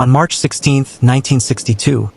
On March 16, 1962,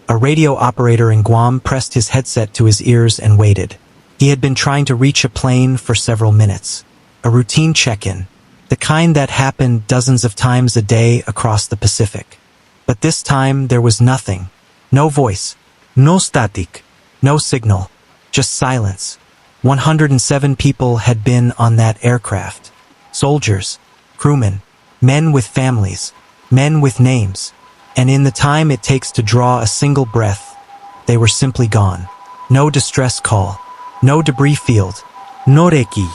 a radio operator in Guam pressed his headset to his ears and waited. He had been trying to reach a plane for several minutes. A routine check-in, the kind that happened dozens of times a day across the Pacific. But this time there was nothing. No voice. No static. No signal. Just silence. 107 people had been on that aircraft. Soldiers, crewmen, men with families, men with names. And in the time it takes to draw a single breath, they were simply gone. No distress call. No debris field. No reiki.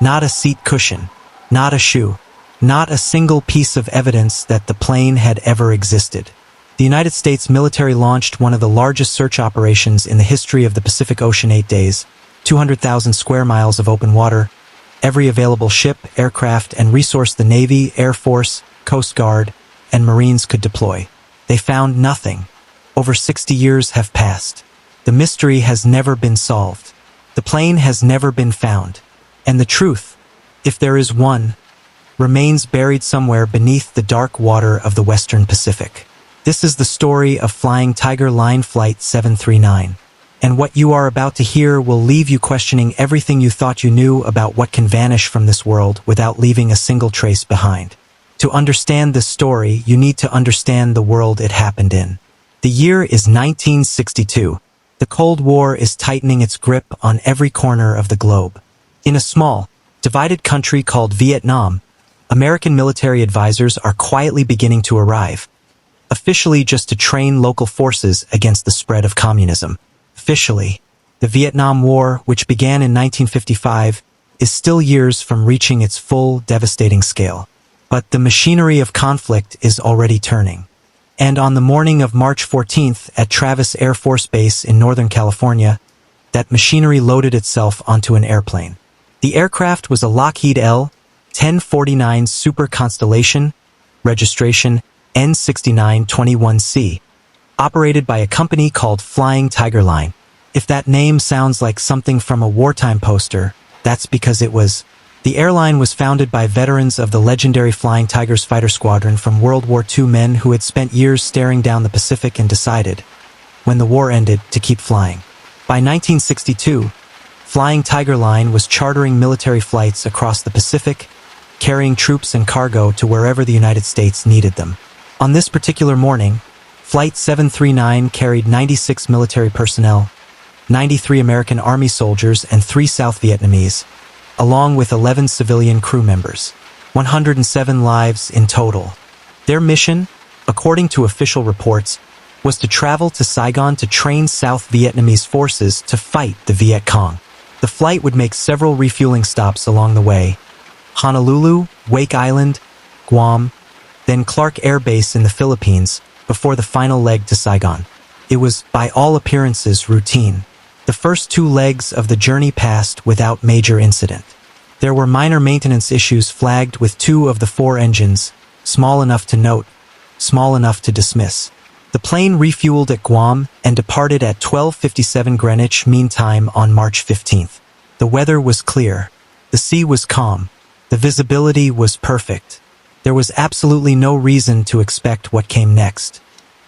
Not a seat cushion. Not a shoe. Not a single piece of evidence that the plane had ever existed. The United States military launched one of the largest search operations in the history of the Pacific Ocean. 8 days, 200,000 square miles of open water, every available ship, aircraft, and resource the Navy, Air Force, Coast Guard, and Marines could deploy. They found nothing. Over 60 years have passed. The mystery has never been solved. The plane has never been found. And the truth, if there is one, remains buried somewhere beneath the dark water of the Western Pacific. This is the story of Flying Tiger Line Flight 739. And what you are about to hear will leave you questioning everything you thought you knew about what can vanish from this world without leaving a single trace behind. To understand this story, you need to understand the world it happened in. The year is 1962. The Cold War is tightening its grip on every corner of the globe. In a small, divided country called Vietnam, American military advisors are quietly beginning to arrive. Officially just to train local forces against the spread of communism. Officially, the Vietnam War, which began in 1955, is still years from reaching its full, devastating scale. But the machinery of conflict is already turning. And on the morning of March 14th at Travis Air Force Base in Northern California, that machinery loaded itself onto an airplane. The aircraft was a Lockheed L-1049 Super Constellation, registration N6921C, operated by a company called Flying Tiger Line. If that name sounds like something from a wartime poster, that's because it was. The airline was founded by veterans of the legendary Flying Tigers fighter squadron from World War II, men who had spent years staring down the Pacific and decided, when the war ended, to keep flying. By 1962, Flying Tiger Line was chartering military flights across the Pacific, carrying troops and cargo to wherever the United States needed them. On this particular morning, Flight 739 carried 96 military personnel, 93 American Army soldiers and 3 South Vietnamese, along with 11 civilian crew members. 107 lives in total. Their mission, according to official reports, was to travel to Saigon to train South Vietnamese forces to fight the Viet Cong. The flight would make several refueling stops along the way: Honolulu, Wake Island, Guam, then Clark Air Base in the Philippines, before the final leg to Saigon. It was, by all appearances, routine. The first 2 legs of the journey passed without major incident. There were minor maintenance issues flagged with 2 of the 4 engines, small enough to note, small enough to dismiss. The plane refueled at Guam and departed at 12:57 Greenwich Mean Time on March 15th. The weather was clear. The sea was calm. The visibility was perfect. There was absolutely no reason to expect what came next.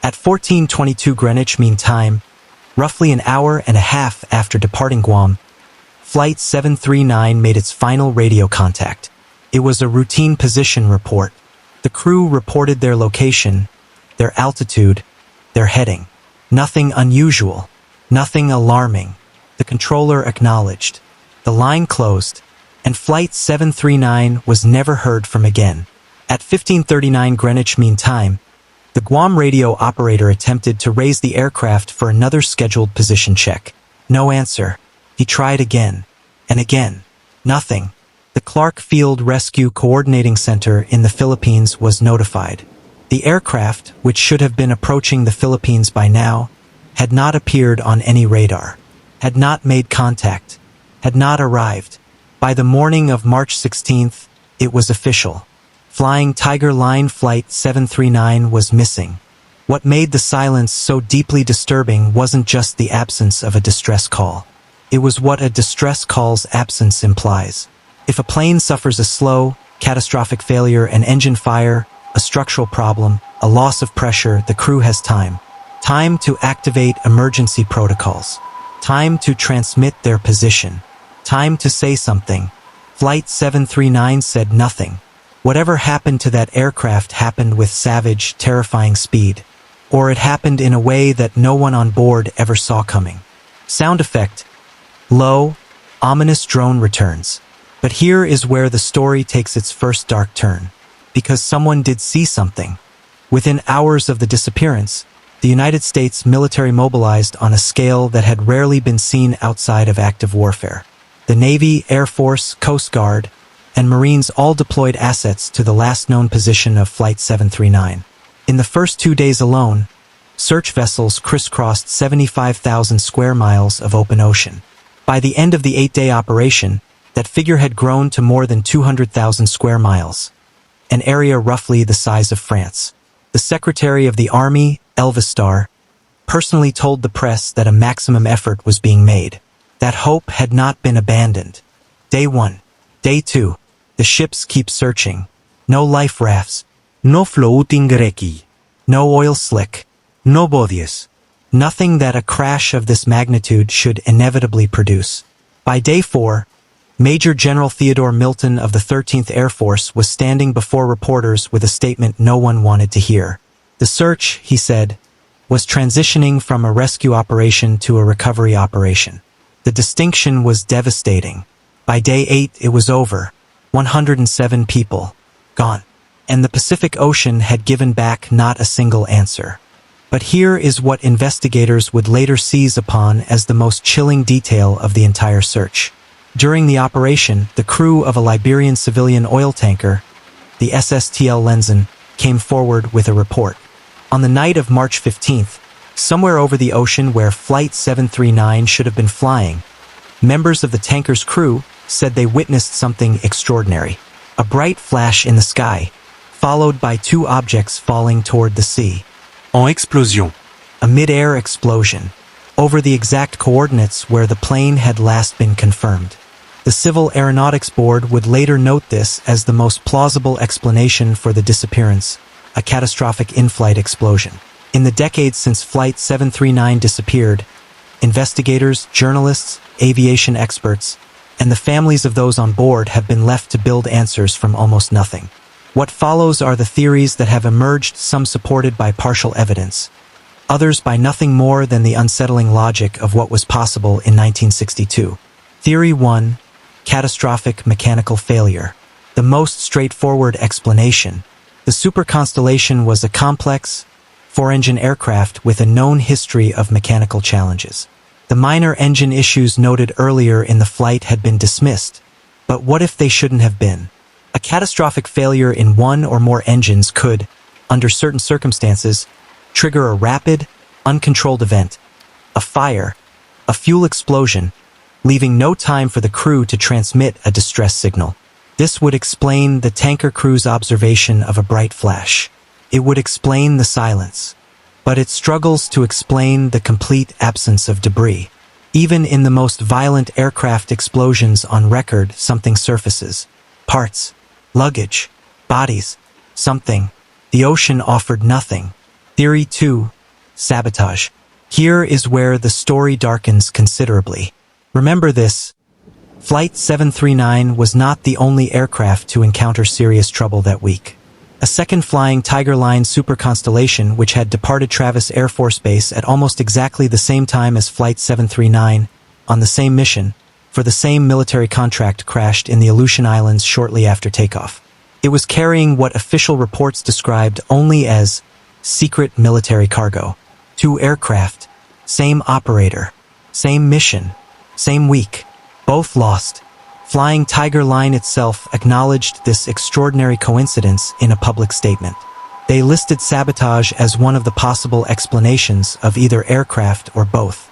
At 14:22 Greenwich Mean Time, roughly an hour and a half after departing Guam, Flight 739 made its final radio contact. It was a routine position report. The crew reported their location, their altitude, their heading. Nothing unusual, nothing alarming. The controller acknowledged. The line closed, and Flight 739 was never heard from again. At 15:39 Greenwich Mean Time, the Guam radio operator attempted to raise the aircraft for another scheduled position check. No answer. He tried again, and again. Nothing. The Clark Field Rescue Coordinating Center in the Philippines was notified. The aircraft, which should have been approaching the Philippines by now, had not appeared on any radar, had not made contact, had not arrived. By the morning of March 16th, it was official. Flying Tiger Line Flight 739 was missing. What made the silence so deeply disturbing wasn't just the absence of a distress call. It was what a distress call's absence implies. If a plane suffers a slow, catastrophic failure, an engine fire, a structural problem, a loss of pressure, the crew has time. Time to activate emergency protocols. Time to transmit their position. Time to say something. Flight 739 said nothing. Whatever happened to that aircraft happened with savage, terrifying speed. Or it happened in a way that no one on board ever saw coming. Sound effect. Low, ominous drone returns. But here is where the story takes its first dark turn. Because someone did see something. Within hours of the disappearance, the United States military mobilized on a scale that had rarely been seen outside of active warfare. The Navy, Air Force, Coast Guard, and Marines all deployed assets to the last known position of Flight 739. In the first 2 days alone, search vessels crisscrossed 75,000 square miles of open ocean. By the end of the 8-day operation, that figure had grown to more than 200,000 square miles, an area roughly the size of France. The Secretary of the Army, Elvis Starr, personally told the press that a maximum effort was being made. That hope had not been abandoned. Day 1. Day 2. The ships keep searching. No life rafts. No floating wreckage. No oil slick. No bodies. Nothing that a crash of this magnitude should inevitably produce. By day 4, Major General Theodore Milton of the 13th Air Force was standing before reporters with a statement no one wanted to hear. The search, he said, was transitioning from a rescue operation to a recovery operation. The distinction was devastating. By day 8, it was over. 107 people. Gone. And the Pacific Ocean had given back not a single answer. But here is what investigators would later seize upon as the most chilling detail of the entire search. During the operation, the crew of a Liberian civilian oil tanker, the SSTL Lenzen, came forward with a report. On the night of March 15th, somewhere over the ocean where Flight 739 should have been flying, members of the tanker's crew said they witnessed something extraordinary. A bright flash in the sky, followed by 2 objects falling toward the sea. En explosion. A mid-air explosion, over the exact coordinates where the plane had last been confirmed. The Civil Aeronautics Board would later note this as the most plausible explanation for the disappearance, a catastrophic in-flight explosion. In the decades since Flight 739 disappeared, investigators, journalists, aviation experts, and the families of those on board have been left to build answers from almost nothing. What follows are the theories that have emerged, some supported by partial evidence, others by nothing more than the unsettling logic of what was possible in 1962. Theory 1. Catastrophic mechanical failure. The most straightforward explanation. The Super Constellation was a complex, 4-engine aircraft with a known history of mechanical challenges. The minor engine issues noted earlier in the flight had been dismissed, but what if they shouldn't have been? A catastrophic failure in one or more engines could, under certain circumstances, trigger a rapid, uncontrolled event, a fire, a fuel explosion, leaving no time for the crew to transmit a distress signal. This would explain the tanker crew's observation of a bright flash. It would explain the silence. But it struggles to explain the complete absence of debris. Even in the most violent aircraft explosions on record, something surfaces. Parts, luggage, bodies, something. The ocean offered nothing. Theory 2. Sabotage. Here is where the story darkens considerably. Remember this. Flight 739 was not the only aircraft to encounter serious trouble that week. A second flying Tiger Line Super Constellation, which had departed Travis Air Force Base at almost exactly the same time as Flight 739, on the same mission, for the same military contract, crashed in the Aleutian Islands shortly after takeoff. It was carrying what official reports described only as secret military cargo. 2 aircraft, same operator, same mission, same week, both lost. Flying Tiger Line itself acknowledged this extraordinary coincidence in a public statement. They listed sabotage as one of the possible explanations of either aircraft or both.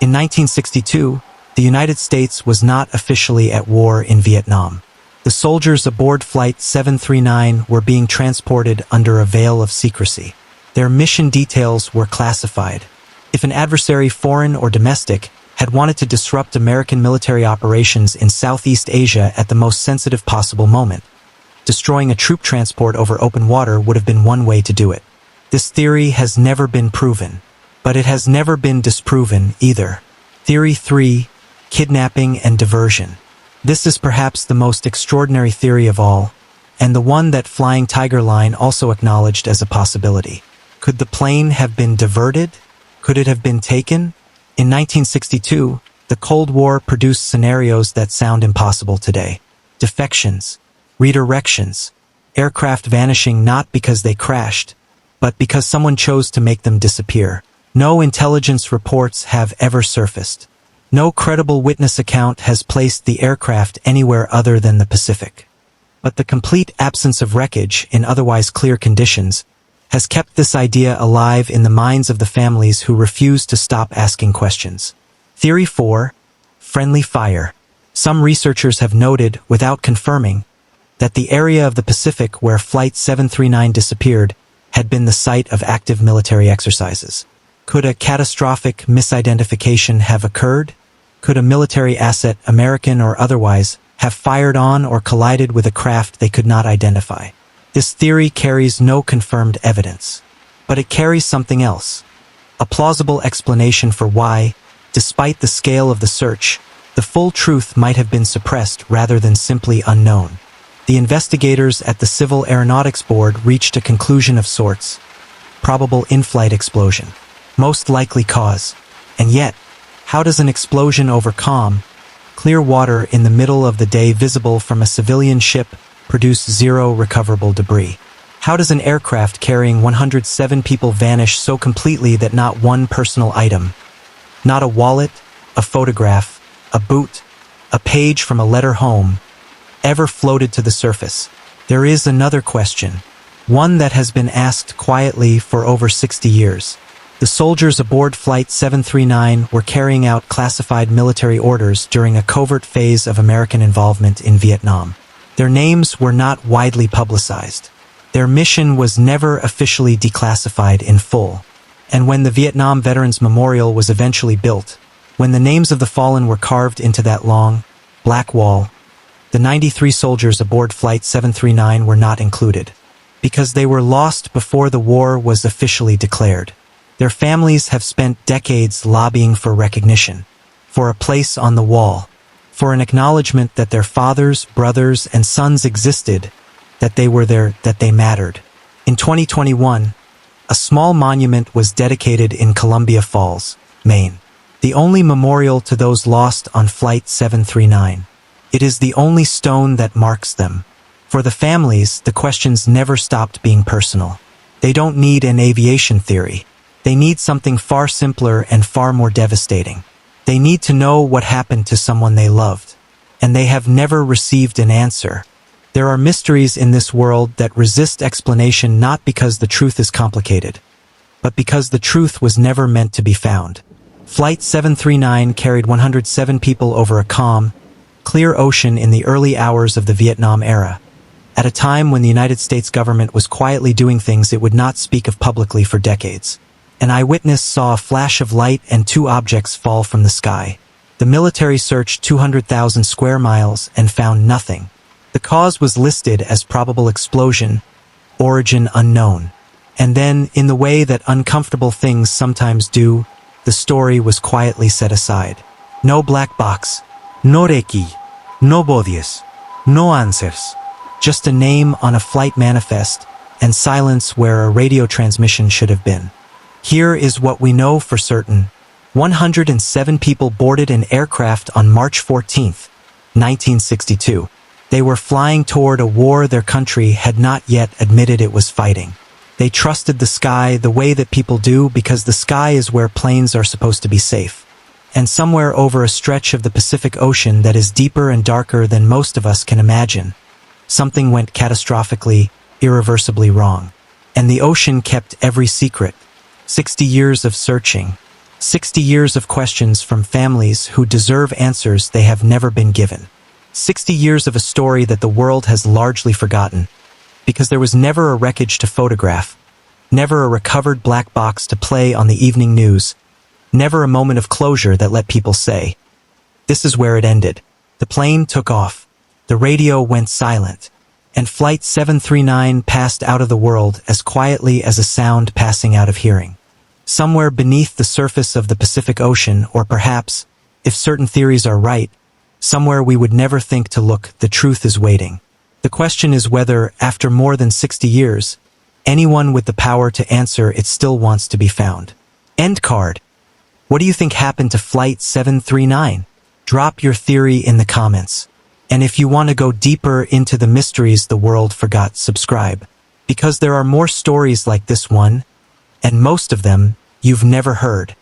In 1962, the United States was not officially at war in Vietnam. The soldiers aboard Flight 739 were being transported under a veil of secrecy. Their mission details were classified. If an adversary, foreign or domestic, had wanted to disrupt American military operations in Southeast Asia at the most sensitive possible moment, destroying a troop transport over open water would have been one way to do it. This theory has never been proven, but it has never been disproven either. Theory 3. Kidnapping and diversion. This is perhaps the most extraordinary theory of all, and the one that Flying Tiger Line also acknowledged as a possibility. Could the plane have been diverted? Could it have been taken? In 1962, the Cold War produced scenarios that sound impossible today. Defections, redirections, aircraft vanishing not because they crashed, but because someone chose to make them disappear. No intelligence reports have ever surfaced. No credible witness account has placed the aircraft anywhere other than the Pacific. But the complete absence of wreckage in otherwise clear conditions has kept this idea alive in the minds of the families who refuse to stop asking questions. Theory 4. Friendly fire. Some researchers have noted, without confirming, that the area of the Pacific where Flight 739 disappeared had been the site of active military exercises. Could a catastrophic misidentification have occurred? Could a military asset, American or otherwise, have fired on or collided with a craft they could not identify? This theory carries no confirmed evidence, but it carries something else. A plausible explanation for why, despite the scale of the search, the full truth might have been suppressed rather than simply unknown. The investigators at the Civil Aeronautics Board reached a conclusion of sorts. Probable in-flight explosion. Most likely cause. And yet, how does an explosion over calm, clear water in the middle of the day visible from a civilian ship produce zero recoverable debris? How does an aircraft carrying 107 people vanish so completely that not one personal item, not a wallet, a photograph, a boot, a page from a letter home, ever floated to the surface? There is another question, one that has been asked quietly for over 60 years. The soldiers aboard Flight 739 were carrying out classified military orders during a covert phase of American involvement in Vietnam. Their names were not widely publicized. Their mission was never officially declassified in full. And when the Vietnam Veterans Memorial was eventually built, when the names of the fallen were carved into that long, black wall, the 93 soldiers aboard Flight 739 were not included, because they were lost before the war was officially declared. Their families have spent decades lobbying for recognition, for a place on the wall, for an acknowledgement that their fathers, brothers, and sons existed, that they were there, that they mattered. In 2021, a small monument was dedicated in Columbia Falls, Maine, the only memorial to those lost on Flight 739. It is the only stone that marks them. For the families, the questions never stopped being personal. They don't need an aviation theory. They need something far simpler and far more devastating. They need to know what happened to someone they loved. And they have never received an answer. There are mysteries in this world that resist explanation not because the truth is complicated, but because the truth was never meant to be found. Flight 739 carried 107 people over a calm, clear ocean in the early hours of the Vietnam era, at a time when the United States government was quietly doing things it would not speak of publicly for decades. An eyewitness saw a flash of light and two objects fall from the sky. The military searched 200,000 square miles and found nothing. The cause was listed as probable explosion, origin unknown. And then, in the way that uncomfortable things sometimes do, the story was quietly set aside. No black box, no Reiki, no bodies, no answers. Just a name on a flight manifest and silence where a radio transmission should have been. Here is what we know for certain. 107 people boarded an aircraft on March 14, 1962. They were flying toward a war their country had not yet admitted it was fighting. They trusted the sky the way that people do because the sky is where planes are supposed to be safe. And somewhere over a stretch of the Pacific Ocean that is deeper and darker than most of us can imagine, something went catastrophically, irreversibly wrong. And the ocean kept every secret. 60 years of searching. 60 years of questions from families who deserve answers they have never been given. 60 years of a story that the world has largely forgotten, because there was never a wreckage to photograph, never a recovered black box to play on the evening news, never a moment of closure that let people say, "This is where it ended." The plane took off. The radio went silent. and Flight 739 passed out of the world as quietly as a sound passing out of hearing. Somewhere beneath the surface of the Pacific Ocean, or perhaps, if certain theories are right, somewhere we would never think to look, the truth is waiting. The question is whether, after more than 60 years, anyone with the power to answer it still wants to be found. End card. What do you think happened to Flight 739? Drop your theory in the comments. And if you want to go deeper into the mysteries the world forgot, subscribe. Because there are more stories like this one, and most of them you've never heard.